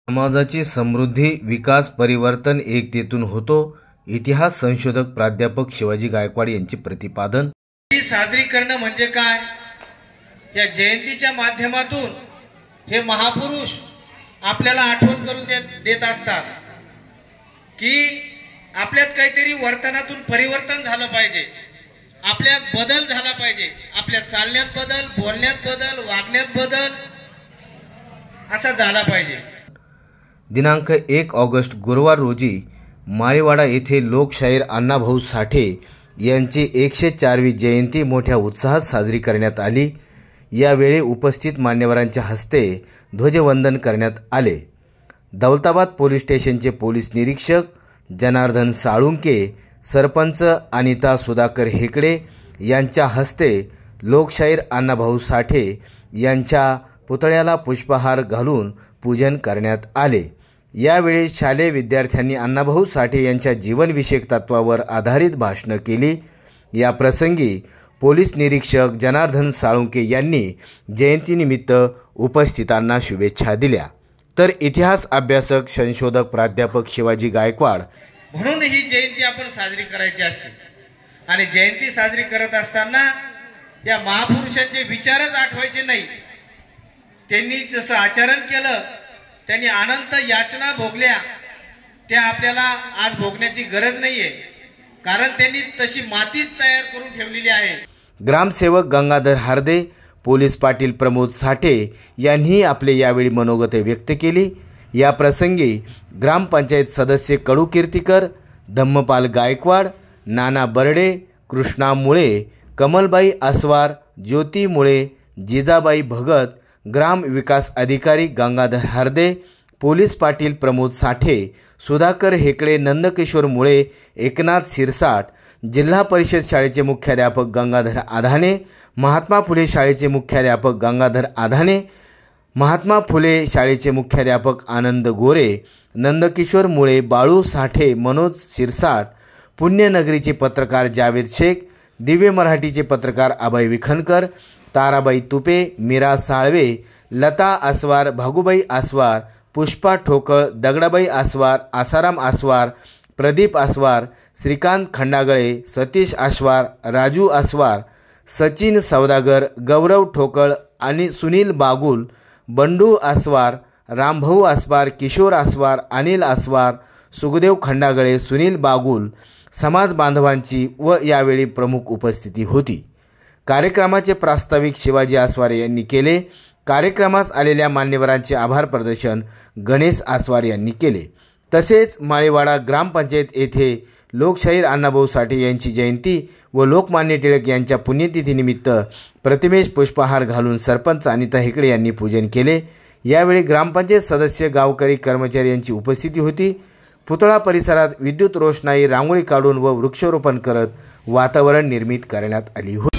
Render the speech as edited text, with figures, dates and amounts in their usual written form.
समाजाची समृद्धी, विकास, परिवर्तन एकतेतून होतो. इतिहास संशोधक प्राध्यापक शिवाजी गायकवाड यांचे प्रतिपादन. साजरी करणं म्हणजे काय? या जयंतीच्या माध्यमातून हे महापुरुष आपल्याला आठवण करून देत असतात की आपल्यात काहीतरी वर्तनातून परिवर्तन झालं पाहिजे, आपल्यात बदल झाला पाहिजे, आपल्या चालण्यात बदल, बोलण्यात बदल, वागण्यात बदल असा झाला पाहिजे. दिनांक 1 ऑगस्ट गुरुवार रोजी माळीवाडा येथे लोकशाहीर अण्णाभाऊ साठे यांची 104वी जयंती मोठ्या उत्साहात साजरी करण्यात आली. यावेळी उपस्थित मान्यवरांच्या हस्ते ध्वजवंदन करण्यात आले. दौलताबाद पोलीस स्टेशनचे पोलीस निरीक्षक जनार्दन साळुंके, सरपंच अनिता सुधाकर हेकडे यांच्या हस्ते लोकशाहीर अण्णाभाऊ साठे यांच्या पुतळ्याला पुष्पहार घालून पूजन करण्यात आले. यावेळी शालेय विद्यार्थ्यांनी अण्णाभाऊ साठे यांच्या जीवनविषयक तत्वावर आधारित भाषणे केली. या प्रसंगी पोलीस निरीक्षक जनार्दन साळुंके यांनी जयंतीनिमित्त उपस्थितांना शुभेच्छा दिल्या. तर इतिहास अभ्यासक संशोधक प्राध्यापक शिवाजी गायकवाड म्हणून ही जयंती आपण साजरी करायची असते. आणि जयंती साजरी करत असताना या महापुरुषांचे विचारच आठवायचे नाही. त्यांनी जसं आचरण केलं, त्यांनी अनंत याचना भोगल्या, त्या आपल्याला आज भोगण्याची गरज नाहीये, कारण त्यांनी तशी मातीच तयार करून ठेवलेली आहे. ग्रामसेवक गंगाधर हार्दे, पोलीस पाटील प्रमोद साठे यांनी आपले यावेळी मनोगत व्यक्त केली. या प्रसंगी ग्रामपंचायत सदस्य कडू कीर्तीकर, धम्मपाल गायकवाड, नाना बर्डे, कृष्णा मुळे, कमलबाई आसवार, ज्योती मुळे, जिजाबाई भगत, ग्राम विकास अधिकारी गंगाधर हार्दे, पोलीस पाटील प्रमोद साठे, सुधाकर हेकडे, नंदकिशोर मुळे, एकनाथ सिरसाट, जिल्हा परिषद शाळेचे मुख्याध्यापक गंगाधर आधाने, महात्मा फुले शाळेचे मुख्याध्यापक गंगाधर आधाने, महात्मा फुले शाळेचे मुख्याध्यापक आनंद गोरे, नंदकिशोर मुळे, बाळू साठे, मनोज सिरसाट, पुण्यनगरीचे पत्रकार जावेद शेख, दिव्य मराठीचे पत्रकार अभय विखनकर, ताराबाई तुपे, मीरा साळवे, लता आसवार, भागुबाई आसवार, पुष्पा ठोकळ, दगडाबाई आसवार, आसाराम आसवार, प्रदीप आसवार, श्रीकांत खंडागळे, सतीश आसवार, राजू आसवार, सचिन सौदागर, गौरव ठोकळ आणि सुनील बागुल, बंडू आसवार, रामभाऊ आसवार, किशोर आसवार, अनिल आसवार, सुखदेव खंडागळे, सुनील बागुल समाज बांधवांची व यावेळी प्रमुख उपस्थिती होती. कार्यक्रमाचे प्रास्ताविक शिवाजी आसवार यांनी केले. कार्यक्रमास आलेल्या मान्यवरांचे आभार प्रदर्शन गणेश आसवार यांनी केले. तसेच माळीवाडा ग्रामपंचायत येथे लोकशाहीर अण्णाभाऊ साठे यांची जयंती व लोकमान्य टिळक यांच्या पुण्यतिथीनिमित्त प्रतिमेस पुष्पहार घालून सरपंच अनिता हेकडे यांनी पूजन केले. यावेळी ग्रामपंचायत सदस्य, गावकरी, कर्मचारी यांची उपस्थिती होती. पुतळा परिसरात विद्युत रोषणाई, रांगोळी काढून व वृक्षारोपण करत वातावरण निर्मित करण्यात आली होती.